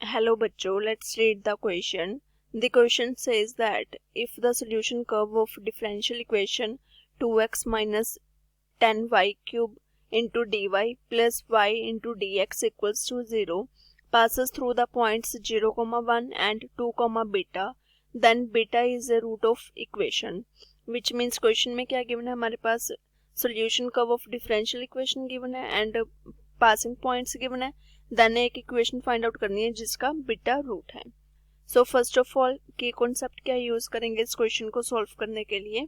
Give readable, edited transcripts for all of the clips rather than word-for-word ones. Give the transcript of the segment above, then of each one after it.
Hello बच्चों, let's read the question. The question says that if the solution curve of differential equation 2x minus 10y cube into dy plus y into dx equals to 0 passes through the points 0, 1 and 2, beta, then beta is a root of equation. Which means question में क्या given है हमारे पास solution curve of differential equation given है and passing points given है. Then एक equation find out करनी है जिसका बीटा रूट है. So first of all key concept क्या यूज करेंगे इस क्वेश्चन को सॉल्व करने के लिए.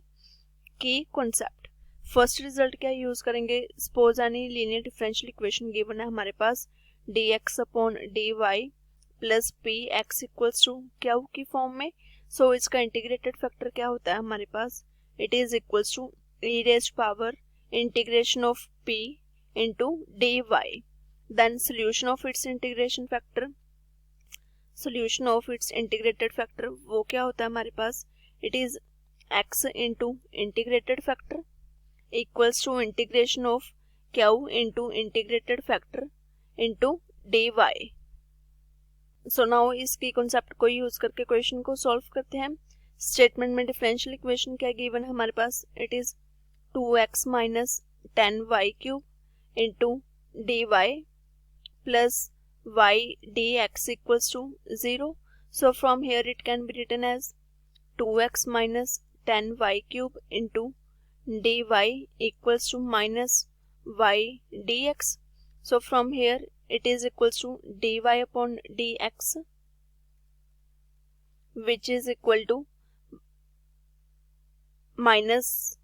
की कॉन्सेप्ट फर्स्ट रिजल्ट क्या यूज करेंगे. Suppose any linear differential equation given है हमारे पास dx upon dy plus P x equals to क्या की फॉर्म में. सो इसका इंटीग्रेटेड फैक्टर क्या होता है हमारे पास. It is equals to e raised power integration of p into dy. Then solution of its integration integrated factor वो क्या होता है हमारे पास. It is x into integrated factor equals to integration of q into integrated factor into dy. So now इसकी concept को use करके question को solve करते हैं. स्टेटमेंट में डिफरेंशियल इक्वेशन क्या गिवन है हमारे पास. It is 2x minus 10y cube into dy plus y dx equals to 0. So from here it can be written as 2x minus 10y cube into dy equals to minus y dx. So from here it is equals to dy upon dx which is equal to minus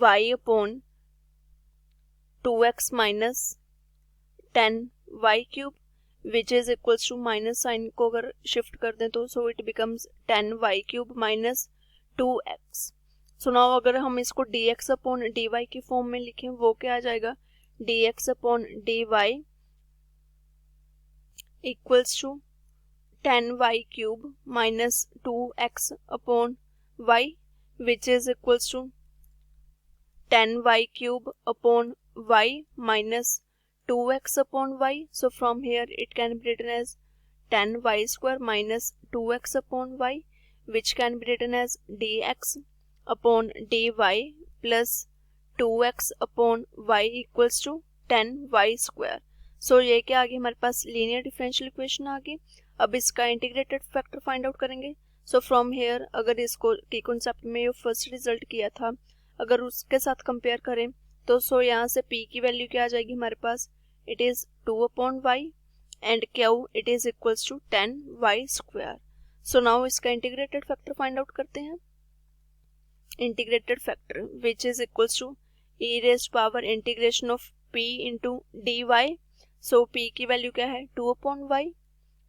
y upon 2x minus 10y cube which is equals to minus sign को अगर shift कर दें तो so it becomes 10y cube minus 2x. So now अगर हम इसको dx upon dy की form में लिखें वो क्या आ जाएगा. dx upon dy equals to 10y cube minus 2x upon y which is equals to 10y cube upon y minus 2x upon y. So from here it can be written as 10y square minus 2x upon y which can be written as dx upon dy plus 2x upon y equals to 10y square. So ये क्या आ गई हमारे पास linear differential equation आ गई. अब इसका integrated factor find out करेंगे. सो from here अगर इसको की कॉन्सेप्ट में ये फर्स्ट रिजल्ट किया था अगर उसके साथ कंपेयर करें तो सो यहाँ से p की वैल्यू क्या आ जाएगी हमारे पास. It is 2 upon y and q it is equals to 10y square. So now इसका इंटीग्रेटेड फैक्टर फाइंड आउट करते हैं. Integrated factor which is equals to e raised power integration of p into dy. So p की value क्या है 2 upon y.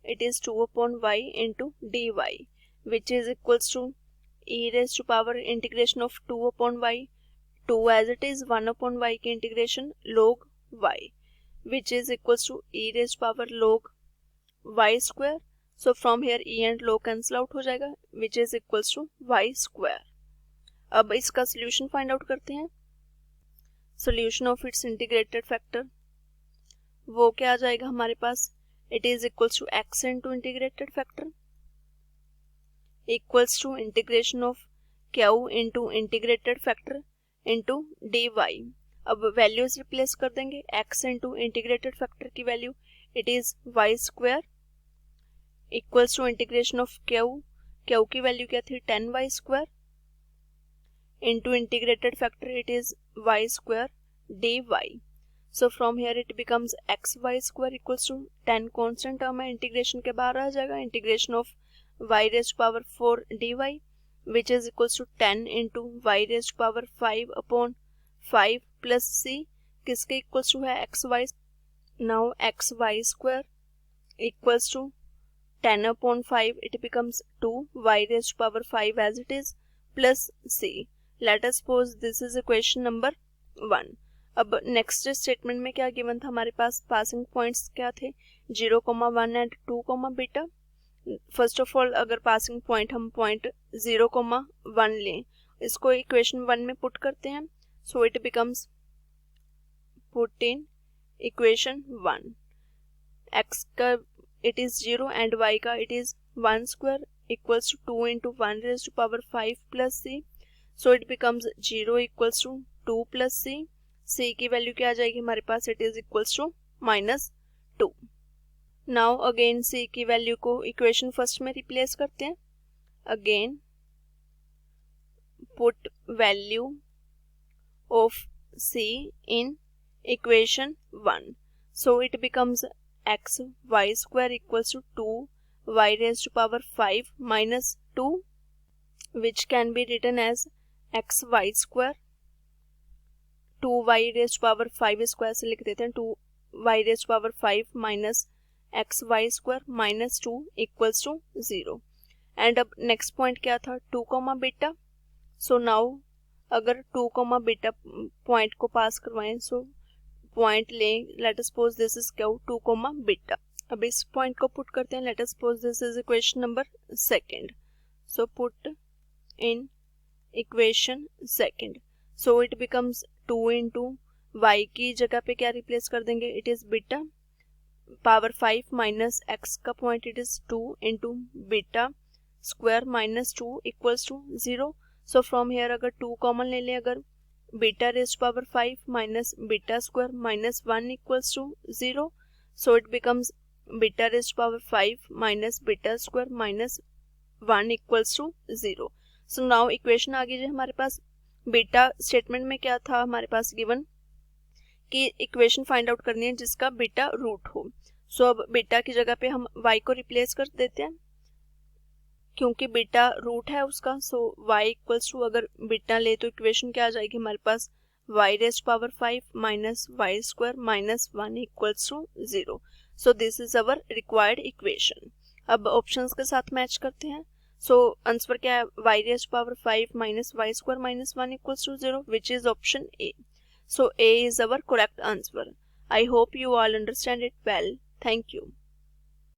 It is 2 upon y into dy which is equals to e raised power integration of 2 upon y 2 as it is 1 upon y की integration log y which is equals to e raised power log y square. So from here e and log cancel out हो जाएगा which is equals to y square. अब इसका solution find out करते हैं. Solution of its integrated factor वो क्या आ जाएगा हमारे पास. It is equals to x into integrated factor equals to integration of q into integrated factor into dy. अब वैल्यूज रिप्लेस कर देंगे. x इंटू इंटीग्रेटेड फैक्टर की value it is y square equals to integration of q की value क्या थी 10y square into integrated factor it is y square dy. So from here it becomes xy square equals to 10 constant term है integration के बाहर आ जाएगा. Integration of y raised power 4 dy which is equals to 10 into y raised power 5 upon 5 plus c किसके equals to है xy. Now xy square equals to 10 upon 5 it becomes 2 y raised power 5 as it is plus c. Let us suppose this is equation number 1. अब next statement में क्या given था हमारे पास. Passing points क्या थे 0, 1 and 2, beta. First of all अगर passing point हम point 0, 1 लें इसको इक्वेशन 1 में पुट करते हैं. So it becomes put in equation 1 x का इट इज 0 एंड y का it is 1 square equals to 2 into 1 raise to power 5 plus c. So it becomes 0 equals to 2 plus c की value क्या आ जाएगी हमारे पास, it is equals to -2. Now again c की value को equation first में रिप्लेस करते हैं. Again put value of c in equation 1. So it becomes x y square equals to 2 y raised to power 5 minus 2, which can be written as x y square 2 y raised to power 5 square से लिख देते हैं 2 y raised to power 5 minus x y square minus 2 equals to 0. And अब next point क्या था, 2 comma beta. सो now अगर 2 comma beta point को पास करवाएं, सो पॉइंट लें, late us suppose this is क्या 2 कॉमा बीटा. अब इस पॉइंट को पुट करते हैं, let us suppose this is equation number second. So put in equation second. So it becomes 2 into y की जगह पे क्या रिप्लेस कर देंगे, it is beta power 5 minus x का point it is 2 into beta square minus 2 equals to 0. So from here अगर 2 common ले लें, अगर beta raise power 5 minus beta square minus 1 equals to 0. So it becomes beta raise power 5 minus beta square minus 1 equals to 0. So now equation आ गई हमारे पास. Beta statement में क्या था हमारे पास गिवन कि इक्वेशन फाइंड आउट करनी है जिसका बीटा रूट हो. सो अब बीटा की जगह पे हम y को रिप्लेस कर देते हैं क्योंकि बीटा रूट है उसका. सो y इक्वल्स टू अगर बीटा ले तो इक्वेशन क्या आ जाएगी हमारे पास, y raise power 5 minus y square minus 1 equals to 0. So this is our required equation. अब ऑप्शंस के साथ मैच करते हैं. सो आंसर क्या है, y raise power 5 minus y square minus 1 equals to 0, which is option A. So A is our correct answer. I hope you all understand it well. Thank you.